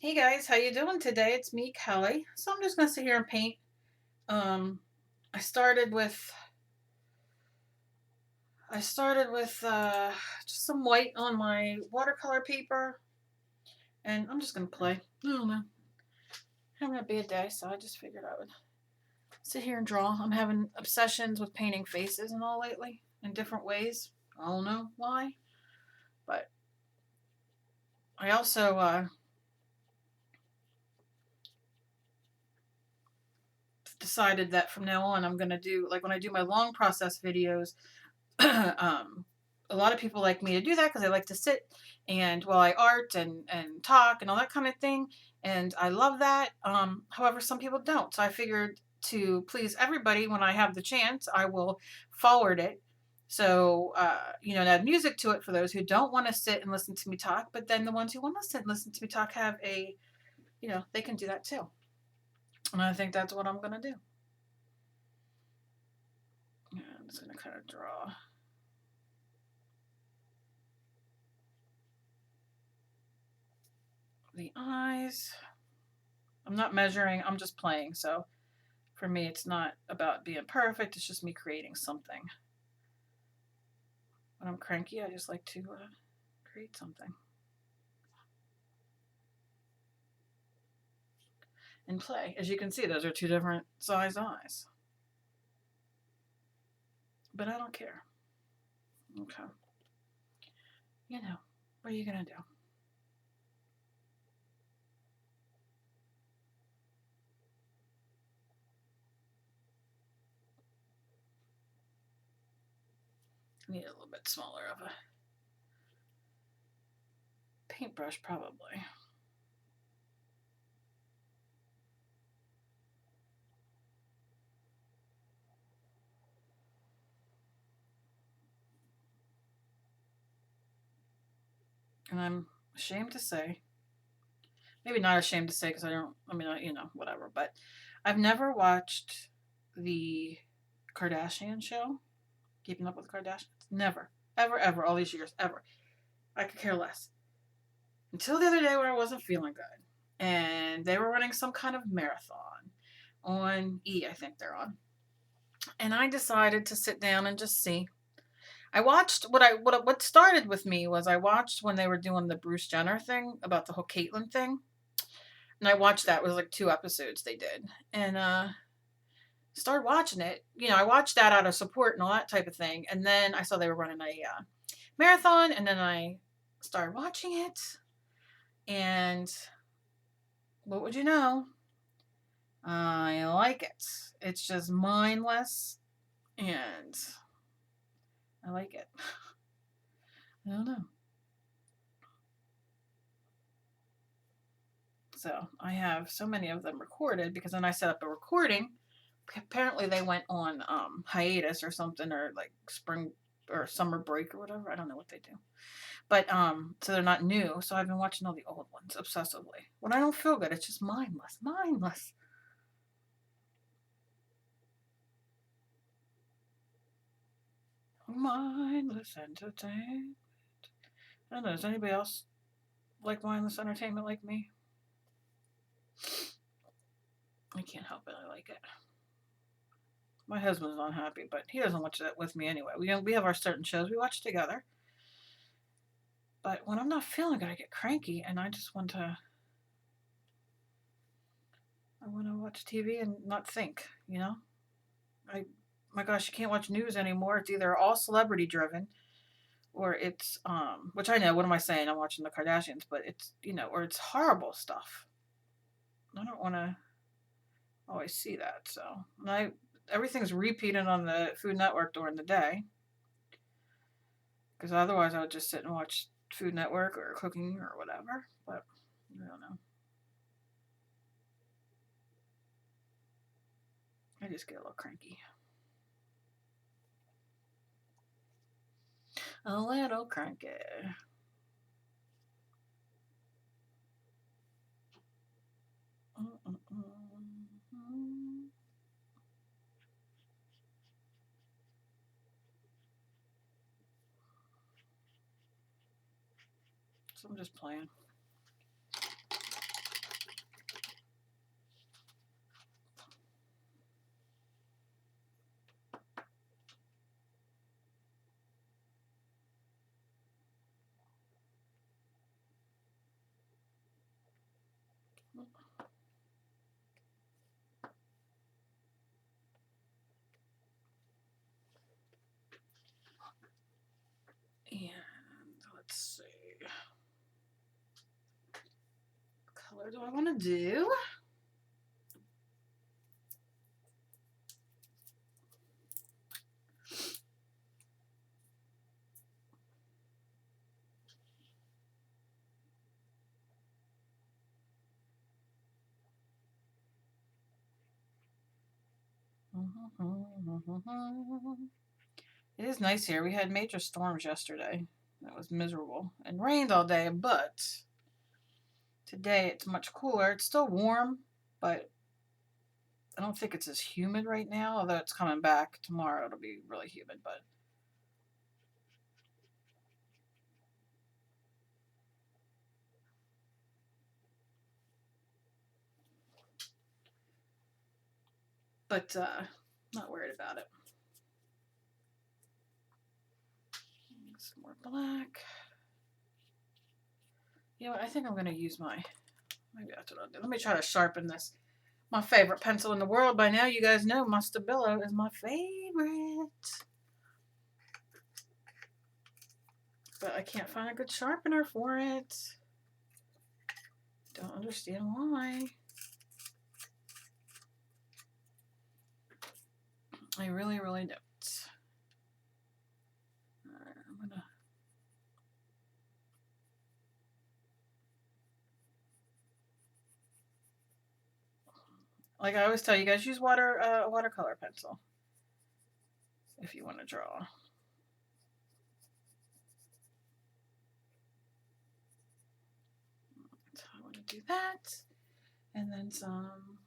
Hey guys, how you doing today? It's me, Kelly. So I'm just gonna sit here and paint. Um, I started with just some white on my watercolor paper, and I'm just gonna play. I don't know. Having a bad day, so I just figured I would sit here and draw. I'm having obsessions with painting faces and all lately in different ways. I don't know why, but I also decided that from now on I'm gonna do like when I do my long process videos. A lot of people like me to do that because I like to sit and while I art and talk and all that kind of thing, and I love that. However, some people don't, so I figured to please everybody when I have the chance, I will forward it. So and add music to it for those who don't want to sit and listen to me talk, but then the ones who want to sit and listen to me talk have a, they can do that too. And I think that's what I'm gonna do. Yeah, I'm just gonna kind of draw. The eyes. I'm not measuring, I'm just playing. So for me, it's not about being perfect, it's just me creating something. When I'm cranky, I just like to create something and play. As you can see, those are two different size eyes. But I don't care. Okay. What are you going to do? I need a little bit smaller of a paintbrush, probably. And I'm ashamed to say, maybe not ashamed to say because whatever, but I've never watched the Kardashian show, Keeping Up with the Kardashians. Never. Ever, ever, all these years, ever. I could care less. Until the other day where I wasn't feeling good. And they were running some kind of marathon on E, I think they're on. And I decided to sit down and just see. I watched what started with me was I watched when they were doing the Bruce Jenner thing about the whole Caitlyn thing. And I watched that. It was like 2 episodes they did. And started watching it. I watched that out of support and all that type of thing. And then I saw they were running a marathon, and then I started watching it. And what would you know? I like it. It's just mindless, and I like it. I don't know. So I have so many of them recorded because then I set up a recording. Apparently they went on hiatus or something, or like spring or summer break or whatever. I don't know what they do. But so they're not new. So I've been watching all the old ones obsessively. When I don't feel good, it's just mindless. Mindless. Mindless entertainment. I don't know. Does anybody else like mindless entertainment like me? I can't help it. I like it. My husband's not happy, but he doesn't watch that with me anyway. We have our certain shows we watch together. But when I'm not feeling good, I get cranky, and I just want to. I want to watch TV and not think. I, my gosh, you can't watch news anymore. It's either all celebrity driven, or it's which I know. What am I saying? I'm watching the Kardashians, but it's or it's horrible stuff. I don't want to always see that. So everything's repeated on the Food Network during the day, because otherwise I would just sit and watch Food Network or cooking or whatever. But I don't know. I just get a little cranky. A little cranky. So I'm just playing. And let's see. What color do I want to do? It is nice here. We had major storms yesterday. That was miserable. And rained all day, but today it's much cooler. It's still warm, but I don't think it's as humid right now, although it's coming back. Tomorrow it'll be really humid, but not worried about it. Some more black. You know what? I think I'm going to use maybe that's what I'll do. Let me try to sharpen this. My favorite pencil in the world. By now, you guys know my Stabilo is my favorite. But I can't find a good sharpener for it. Don't understand why. I really, really don't. Alright, I'm gonna... Like I always tell you guys, use watercolor pencil if you want to draw. So I want to do that, and then some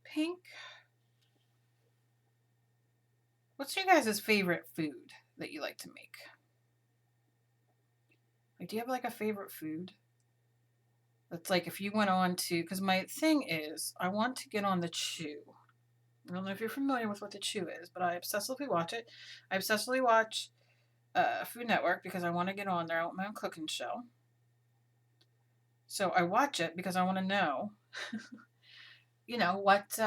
pink. What's your guys' favorite food that you like to make? Like, do you have like a favorite food? That's like if you went on to, because my thing is, I want to get on the Chew. I don't know if you're familiar with what the Chew is, but I obsessively watch it. I obsessively watch Food Network because I want to get on there. I want my own cooking show. So I watch it because I want to know, you know, what,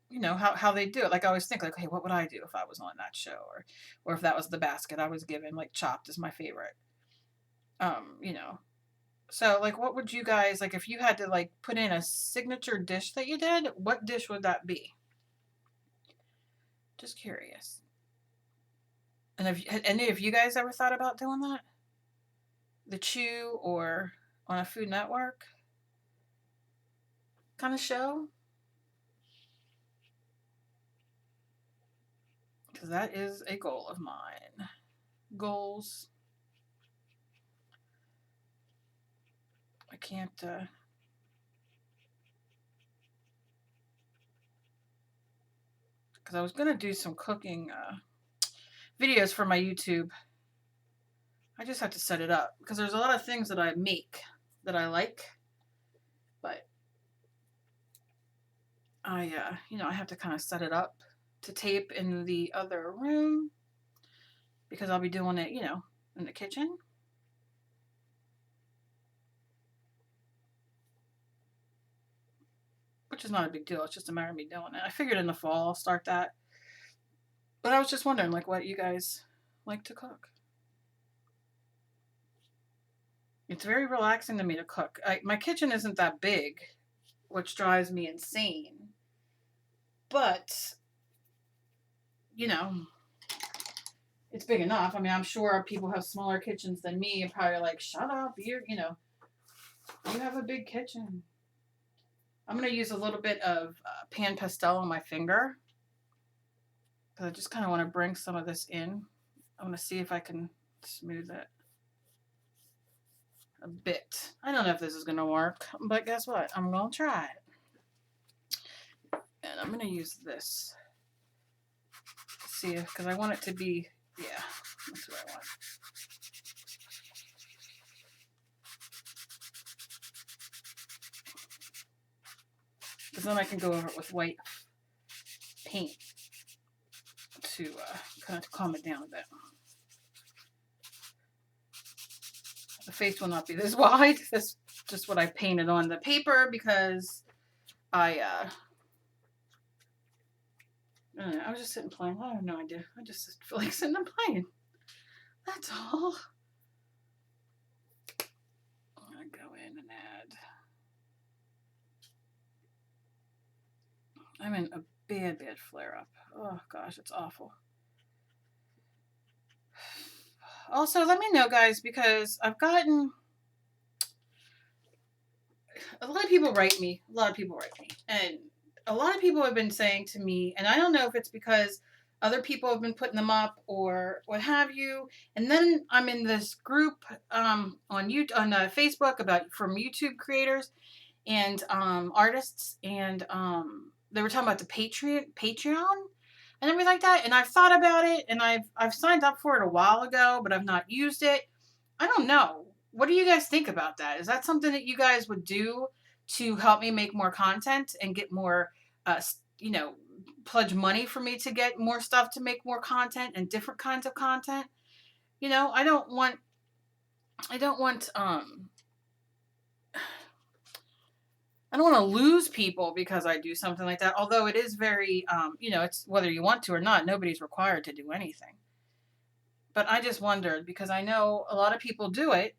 you know, how they do it. Like I always think like, hey, what would I do if I was on that show? Or if that was the basket I was given, like Chopped is my favorite. You know, so like what would you guys, like if you had to like put in a signature dish that you did, what dish would that be? Just curious. And have any of you guys ever thought about doing that? The Chew or on a Food Network kind of show? Because that is a goal of mine. Goals. I can't, because I was going to do some cooking videos for my YouTube. I just have to set it up because there's a lot of things that I make that I like, but you know, I have to kind of set it up to tape in the other room because I'll be doing it, you know, in the kitchen. Which is not a big deal. It's just a matter of me doing it. I figured in the fall I'll start that. But I was just wondering, like, what you guys like to cook. It's very relaxing to me to cook. My kitchen isn't that big, which drives me insane. But, you know, it's big enough. I mean, I'm sure people have smaller kitchens than me and probably like, shut up, you know, you have a big kitchen. I'm going to use a little bit of pan pastel on my finger because I just kind of want to bring some of this in. I'm going to see if I can smooth it a bit. I don't know if this is going to work, but guess what? I'm going to try it. And I'm going to use this. See, because I want it to be, yeah, that's what I want. The because then I can go over it with white paint to kind of calm it down a bit. The face will not be this wide. That's just what I painted on the paper because I don't know, I was just sitting playing. I have no idea. I just feel like sitting and playing. That's all. I'm going to go in and add. I'm in a bad flare up. Oh gosh, it's awful. Also, let me know, guys, because I've gotten a lot of people write me. And a lot of people have been saying to me, and I don't know if it's because other people have been putting them up or what have you. And then I'm in this group on Facebook from YouTube creators and artists, and they were talking about the Patreon and everything like that. And I've thought about it, and I've signed up for it a while ago, but I've not used it. I don't know. What do you guys think about that? Is that something that you guys would do to help me make more content and get more, pledge money for me to get more stuff to make more content and different kinds of content? You know, I don't want to lose people because I do something like that. Although it is very, it's whether you want to or not, nobody's required to do anything. But I just wondered because I know a lot of people do it.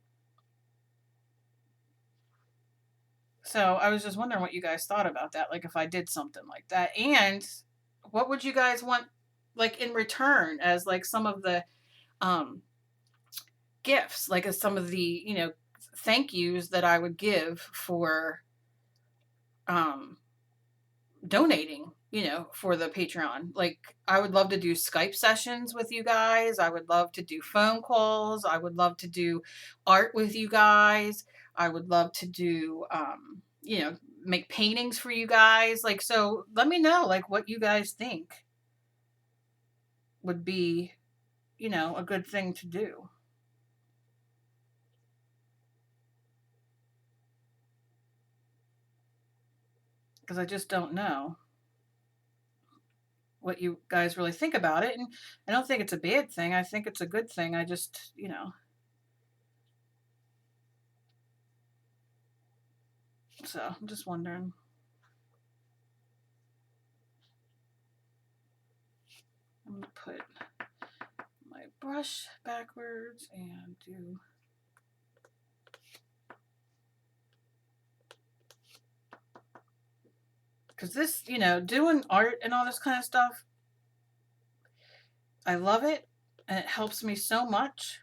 So I was just wondering what you guys thought about that. Like if I did something like that, and what would you guys want, like in return as like some of the gifts, like as some of the thank yous that I would give for donating, for the Patreon. Like I would love to do Skype sessions with you guys. I would love to do phone calls. I would love to do art with you guys. I would love to do, make paintings for you guys. Like, so let me know, like, what you guys think would be, a good thing to do. Because I just don't know what you guys really think about it. And I don't think it's a bad thing. I think it's a good thing. I just, so I'm just wondering. I'm going to put my brush backwards and do. Because this, doing art and all this kind of stuff, I love it and it helps me so much.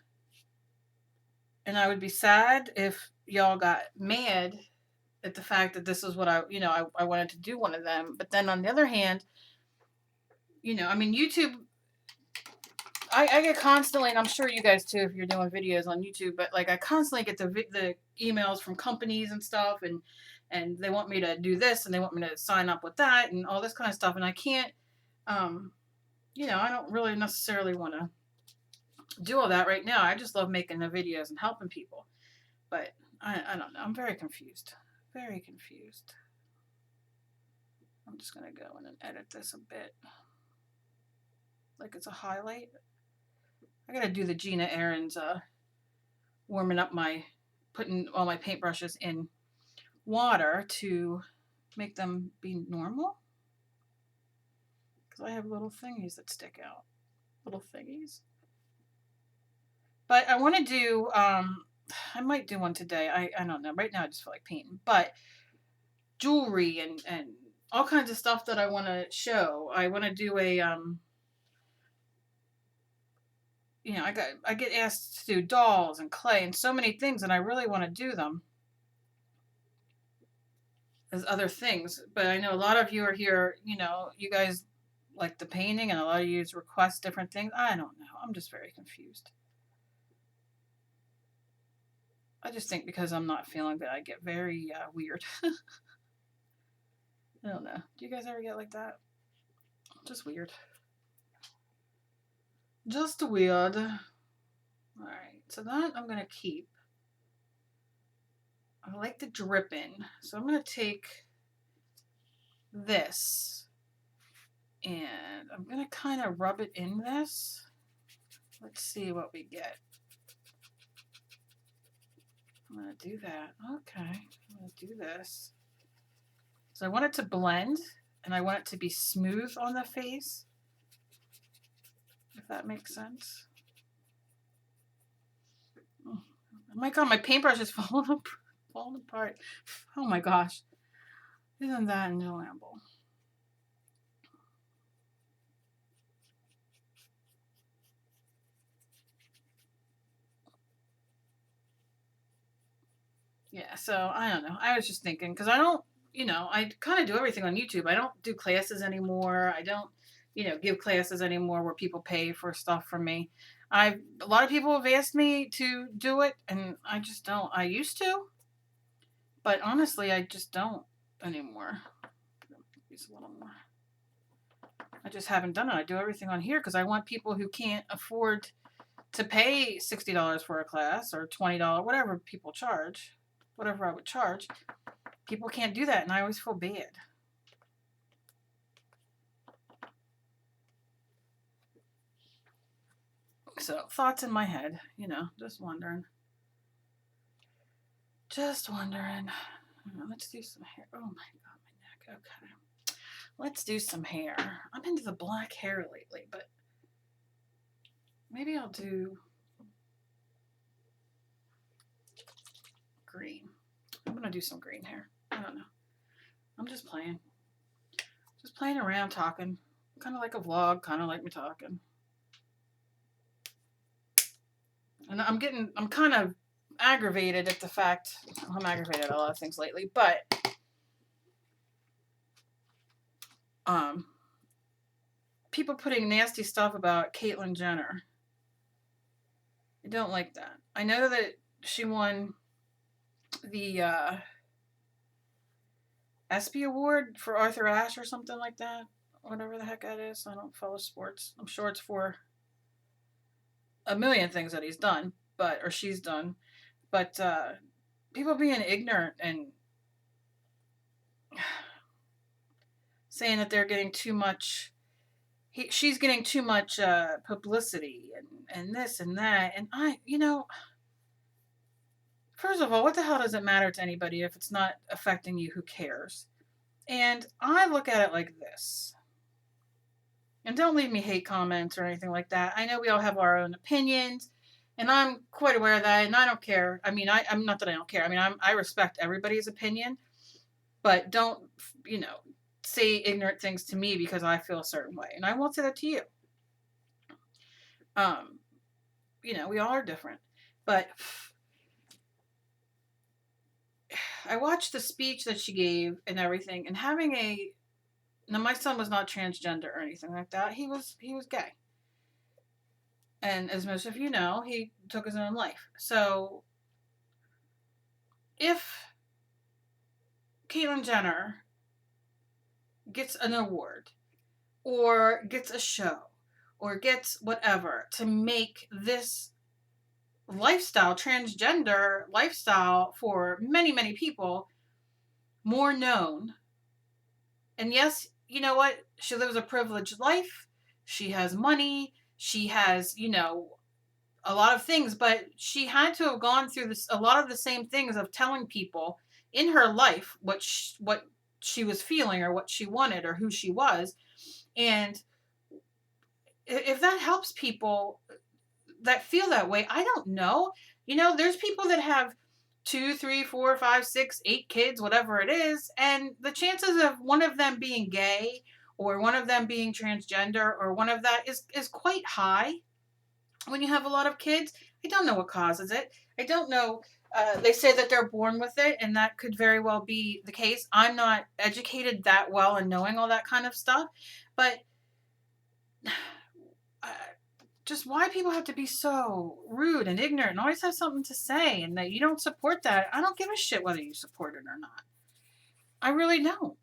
And I would be sad if y'all got mad at the fact that this is what I wanted to do one of them. But then on the other hand, YouTube, I get constantly, and I'm sure you guys too if you're doing videos on YouTube, but like I constantly get the emails from companies and stuff, and they want me to do this and they want me to sign up with that and all this kind of stuff, and I can't, I don't really necessarily want to do all that right now. I just love making the videos and helping people, but I don't know. I'm very confused. Very confused. I'm just going to go in and edit this a bit. Like it's a highlight. I got to do the Gina Aaron's warming up putting all my paintbrushes in water to make them be normal. Because I have little thingies that stick out. Little thingies. But I want to do, I might do one today. I don't know. Right now I just feel like painting. But jewelry and all kinds of stuff that I want to show. I want to do a, I get asked to do dolls and clay and so many things, and I really want to do them as other things. But I know a lot of you are here, you guys like the painting, and a lot of you request different things. I don't know. I'm just very confused. I just think because I'm not feeling good, I get very weird. I don't know. Do you guys ever get like that? Just weird. Just weird. Alright, so that I'm going to keep. I like the dripping. So I'm going to take this. And I'm going to kind of rub it in this. Let's see what we get. I'm going to do that. Okay. I'm going to do this. So I want it to blend, and I want it to be smooth on the face, if that makes sense. Oh my God, my paintbrush is falling apart. Oh my gosh. Isn't that enjoyable? Yeah, so I don't know. I was just thinking, because I don't, I kind of do everything on YouTube. I don't do classes anymore. I don't, give classes anymore where people pay for stuff from me. A lot of people have asked me to do it, and I just don't. I used to, but honestly, I just don't anymore. Use a little more. I just haven't done it. I do everything on here because I want people who can't afford to pay $60 for a class or $20, whatever people charge, whatever I would charge. People can't do that, and I always feel bad. So, thoughts in my head, just wondering. Just wondering. Let's do some hair. Oh my God, my neck. Okay. Let's do some hair. I'm into the black hair lately, but maybe I'll do green. I'm going to do some green hair. I don't know. I'm just playing. Just playing around, talking. Kind of like a vlog, kind of like me talking. And I'm kind of aggravated at the fact, I'm aggravated at a lot of things lately, but people putting nasty stuff about Caitlyn Jenner. I don't like that. I know that she won the ESPY award for Arthur Ashe or something like that. Whatever the heck that is. I don't follow sports. I'm sure it's for a million things that he's done, or she's done. But people being ignorant and saying that they're getting too much, she's getting too much publicity and this and that. And first of all, what the hell does it matter to anybody if it's not affecting you? Who cares? And I look at it like this. And don't leave me hate comments or anything like that. I know we all have our own opinions, and I'm quite aware of that, and I don't care. I mean, I'm not that I don't care. I mean, I respect everybody's opinion, but don't, say ignorant things to me because I feel a certain way, and I won't say that to you. We all are different, but I watched the speech that she gave and everything, and now my son was not transgender or anything like that. He was gay. And as most of you know, he took his own life. So if Caitlyn Jenner gets an award or gets a show or gets whatever to make this lifestyle, transgender lifestyle for many, many people more known, and yes, you know what? She lives a privileged life. She has money. She has, a lot of things, but she had to have gone through a lot of the same things of telling people in her life what she was feeling or what she wanted or who she was. And if that helps people that feel that way, I don't know. There's people that have 2, 3, 4, 5, 6, 8 kids, whatever it is, and the chances of one of them being gay or one of them being transgender or one of that is quite high when you have a lot of kids. I don't know what causes it. I don't know. They say that they're born with it, and that could very well be the case. I'm not educated that well in knowing all that kind of stuff, but just why people have to be so rude and ignorant and always have something to say, and that you don't support that. I don't give a shit whether you support it or not. I really don't.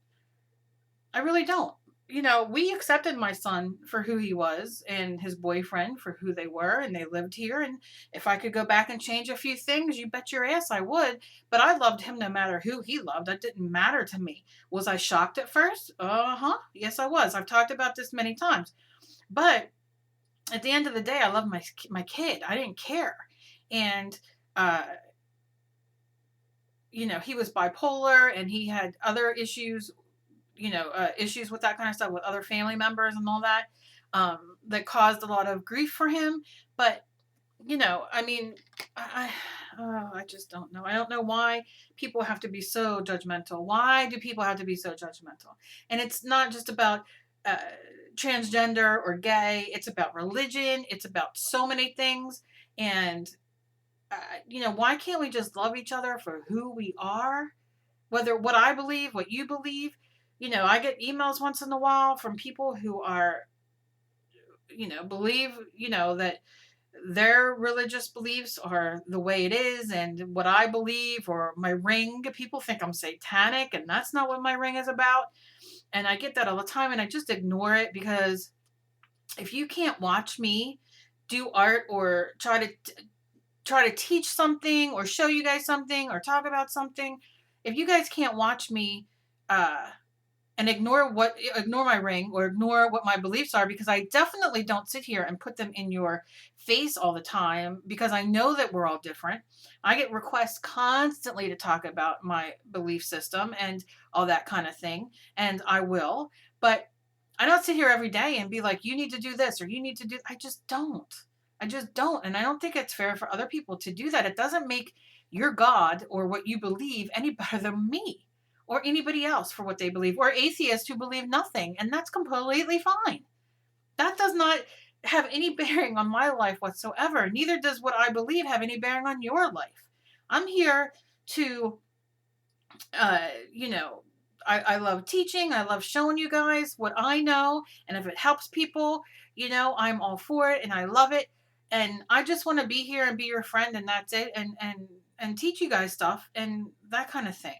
I really don't. you know, we accepted my son for who he was and his boyfriend for who they were, and they lived here. And if I could go back and change a few things, you bet your ass I would. But I loved him no matter who he loved. That didn't matter to me. Was I shocked at first? Uh-huh. Yes, I was. I've talked about this many times. But at the end of the day, I loved my kid. I didn't care. And uh you know, he was bipolar and he had other issues, you know, issues with that kind of stuff with other family members and all that, that caused a lot of grief for him. But, you know, I mean, I just don't know. I don't know why people have to be so judgmental. Why do people have to be so judgmental? And it's not just about uh, transgender or gay. It's about religion. It's about so many things. And, you know, why can't we just love each other for who we are? Whether what I believe, what you believe, you know, I get emails once in a while from people who are, you know, believe, you know, that their religious beliefs are the way it is, and what I believe or my ring, people think I'm satanic, and that's not what my ring is about. And I get that all the time, and I just ignore it because if you can't watch me do art or try to teach something or show you guys something or talk about something, if you guys can't watch me uh and ignore my ring or ignore what my beliefs are, because I definitely don't sit here and put them in your face all the time, because I know that we're all different. I get requests constantly to talk about my belief system and all that kind of thing, and I will, but I don't sit here every day and be like, you need to do this or you need to do. I just don't. I just don't. And I don't think it's fair for other people to do that. It doesn't make your God or what you believe any better than me or anybody else for what they believe, or atheists who believe nothing. And that's completely fine. That does not have any bearing on my life whatsoever. Neither does what I believe have any bearing on your life. I'm here to you know, I love teaching. I love showing you guys what I know. And if it helps people, you know, I'm all for it and I love it. And I just want to be here and be your friend, and that's it. And teach you guys stuff and that kind of thing.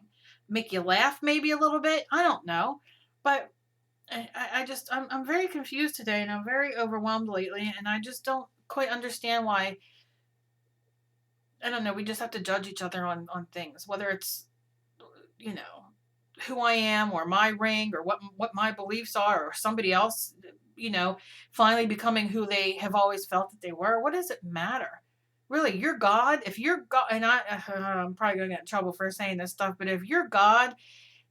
Make you laugh maybe a little bit. I don't know. But I just I'm very confused today, and I'm very overwhelmed lately, and I just don't quite understand why. I don't know, we just have to judge each other on things, whether it's, you know, who I am or my ring or what my beliefs are, or somebody else, you know, finally becoming who they have always felt that they were. What does it matter? Really, your God, if your God, and I'm probably going to get in trouble for saying this stuff, but if your God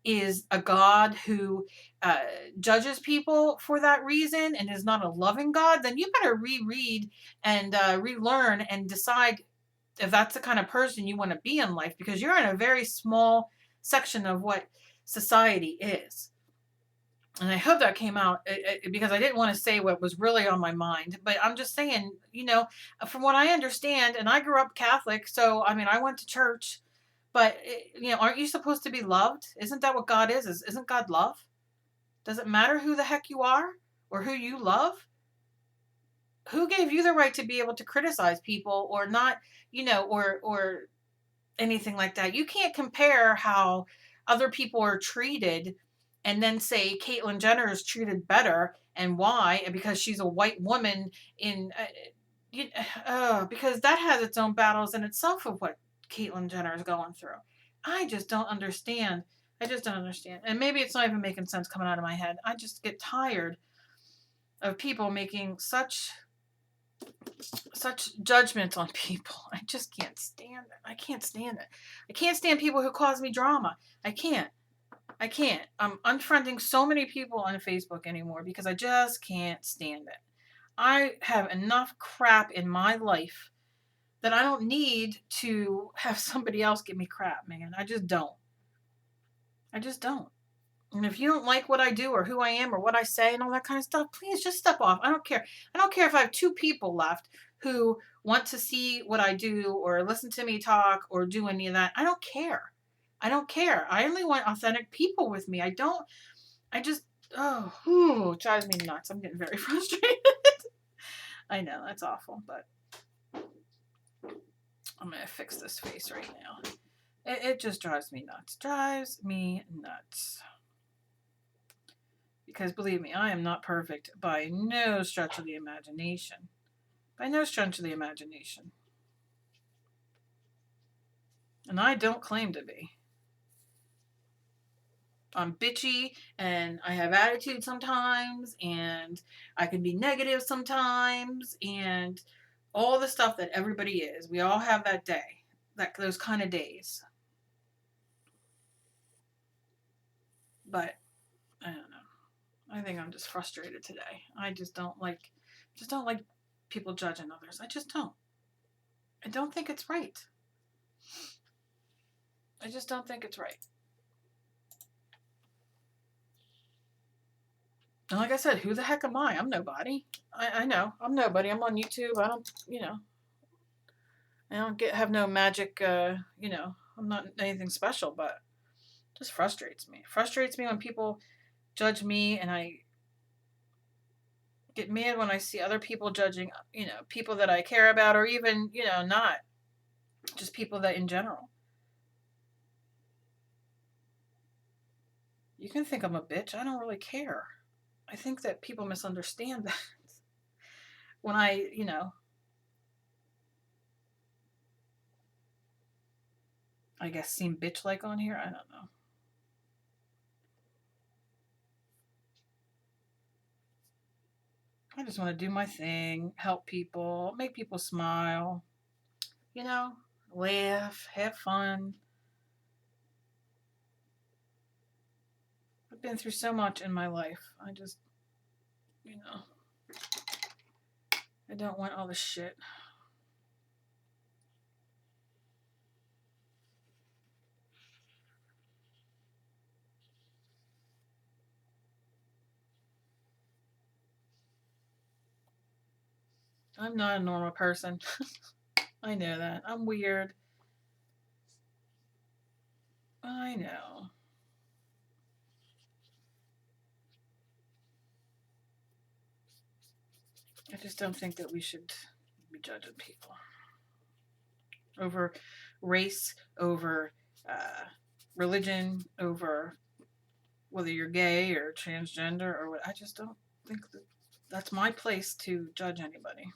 is a God who uh, judges people for that reason and is not a loving God, then you better reread and relearn and decide if that's the kind of person you want to be in life, because you're in a very small section of what society is. And I hope that came out because I didn't want to say what was really on my mind. But I'm just saying, you know, from what I understand, and I grew up Catholic, so I mean, I went to church, but, you know, aren't you supposed to be loved? Isn't that what God is? Isn't God love? Does it matter who the heck you are or who you love? Who gave you the right to be able to criticize people or not, you know, or anything like that? You can't compare how other people are treated and then say Caitlyn Jenner is treated better, and why? And because she's a white woman in, you, because that has its own battles in itself of what Caitlyn Jenner is going through. I just don't understand. I just don't understand. And maybe it's not even making sense coming out of my head. I just get tired of people making such judgment on people. I just can't stand it. I can't stand it. I can't stand people who cause me drama. I can't. I can't. I'm unfriending so many people on Facebook anymore because I just can't stand it. I have enough crap in my life that I don't need to have somebody else give me crap, man. I just don't. I just don't. And if you don't like what I do or who I am or what I say and all that kind of stuff, please just step off. I don't care. I don't care if I have two people left who want to see what I do or listen to me talk or do any of that. I don't care. I don't care. I only want authentic people with me. I just, it drives me nuts. I'm getting very frustrated. I know, that's awful, but I'm going to fix this face right now. It just drives me nuts. Drives me nuts. because believe me, I am not perfect by no stretch of the imagination. By no stretch of the imagination. And I don't claim to be. I'm bitchy and I have attitude sometimes and I can be negative sometimes and all the stuff that everybody is. We all have that day, those kind of days. But I don't know. I think I'm just frustrated today. I just don't like people judging others. I just don't. I don't think it's right. I just don't think it's right. And like I said, who the heck am I? I'm nobody. I know. I'm nobody. I'm on YouTube. I don't, I don't have no magic, I'm not anything special, but it just frustrates me. It frustrates me when people judge me and I get mad when I see other people judging, people that I care about or even, not just people that in general. You can think I'm a bitch. I don't really care. I think that people misunderstand that. When I, I guess seem bitch-like on here. I don't know. I just want to do my thing, help people, make people smile, laugh, have fun. I've been through so much in my life. I just, I don't want all this shit. I'm not a normal person. I know that. I'm weird. I know. I just don't think that we should be judging people over race, over religion, over whether you're gay or transgender or what. I just don't think that that's my place to judge anybody.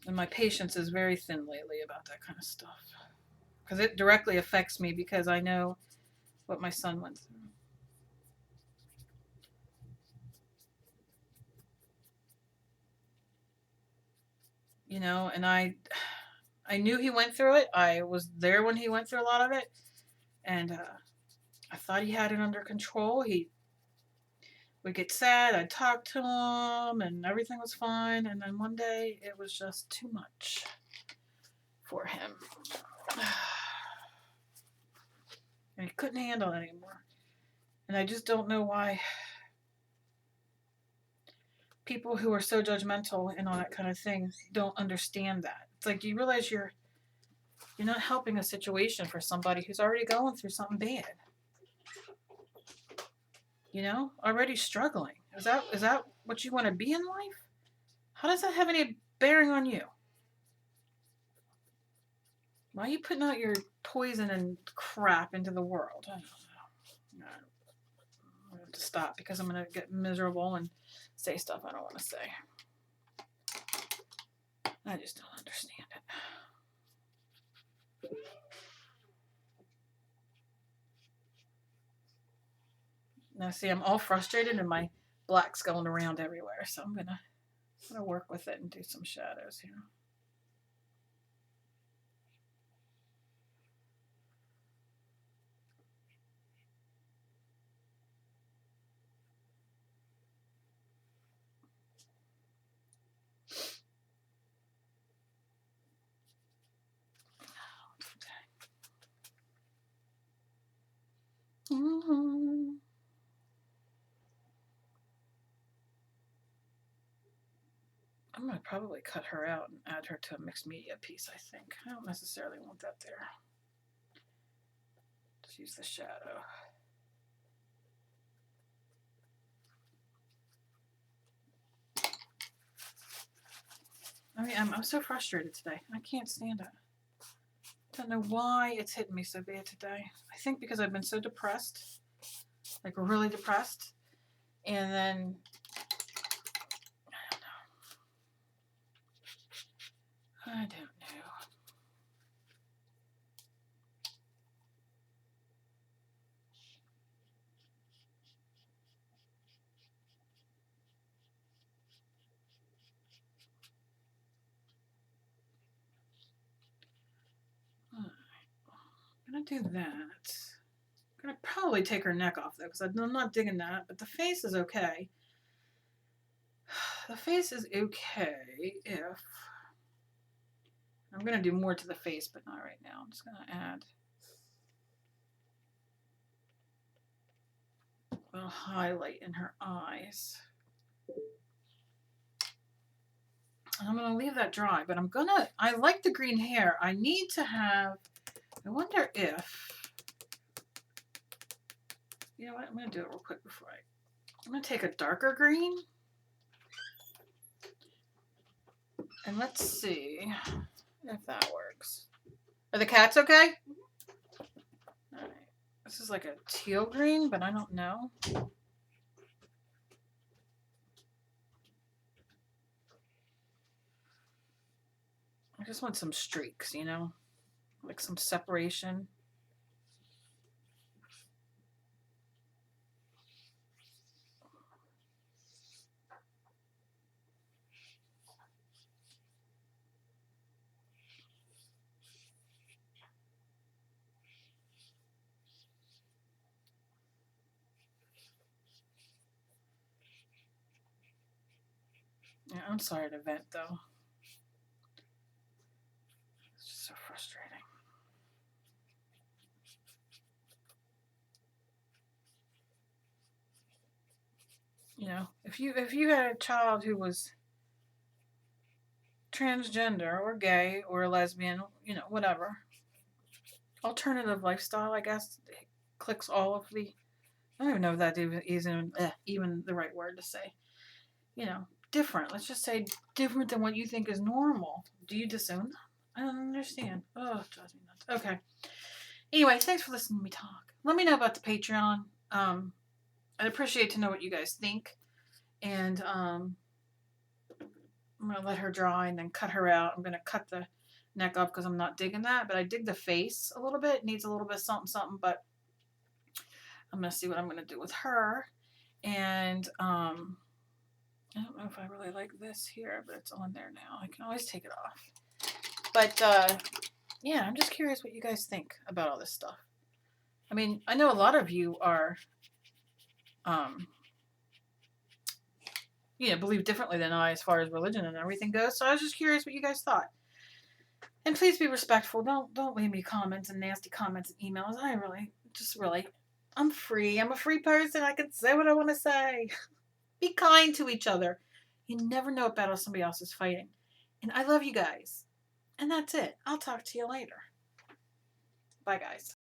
And my patience is very thin lately about that kind of stuff. Because it directly affects me because I know what my son went through. And I knew he went through it. I was there when he went through a lot of it. And I thought he had it under control. He would get sad. I'd talk to him and everything was fine. And then one day it was just too much for him. And he couldn't handle it anymore. And I just don't know why people who are so judgmental and all that kind of thing don't understand that. It's like, you realize you're not helping a situation for somebody who's already going through something bad. Already struggling. Is that what you want to be in life? How does that have any bearing on you? Why are you putting out your poison and crap into the world? I don't know. I'm going to stop because I'm going to get miserable and say stuff I don't want to say. I just don't understand it. Now, see, I'm all frustrated and my black's going around everywhere, so I'm gonna work with it and do some shadows here. Mm-hmm. I'm going to probably cut her out and add her to a mixed media piece, I think. I don't necessarily want that there. Just use the shadow. I mean, I'm so frustrated today. I can't stand it. Don't know why it's hitting me so bad today. I think because I've been so depressed, like really depressed, and then I don't know. I'm gonna do that. I'm gonna probably take her neck off though, because I'm not digging that. But the face is okay. The face is okay if I'm gonna do more to the face, but not right now. I'm just gonna add a little highlight in her eyes. And I'm gonna leave that dry, but I like the green hair. I need to have, I wonder if, you know what, I'm gonna do it real quick before I'm gonna take a darker green. And let's see if that works. Are the cats okay? All right. This is like a teal green, but I don't know. I just want some streaks, you know, like some separation. Yeah, I'm sorry to vent though. It's just so frustrating. You know, if you had a child who was transgender or gay or lesbian, you know, whatever, alternative lifestyle, I guess, clicks all of the. I don't even know if that even the right word to say. You know, different. Let's just say different than what you think is normal. Do you disown them? I don't understand. Oh, it drives me nuts. Okay. Anyway, thanks for listening to me talk. Let me know about the Patreon. I'd appreciate to know what you guys think. And I'm gonna let her dry and then cut her out. I'm gonna cut the neck up because I'm not digging that, but I dig the face a little bit. It needs a little bit of something, something, but I'm gonna see what I'm gonna do with her. And I don't know if I really like this here, but it's on there now. I can always take it off. But yeah, I'm just curious what you guys think about all this stuff. I mean, I know a lot of you are, you know, believe differently than I as far as religion and everything goes. So I was just curious what you guys thought. And please be respectful. Don't leave me comments and nasty comments and emails. I'm free. I'm a free person. I can say what I want to say. Be kind to each other. You never know what battle somebody else is fighting. And I love you guys. And that's it. I'll talk to you later. Bye, guys.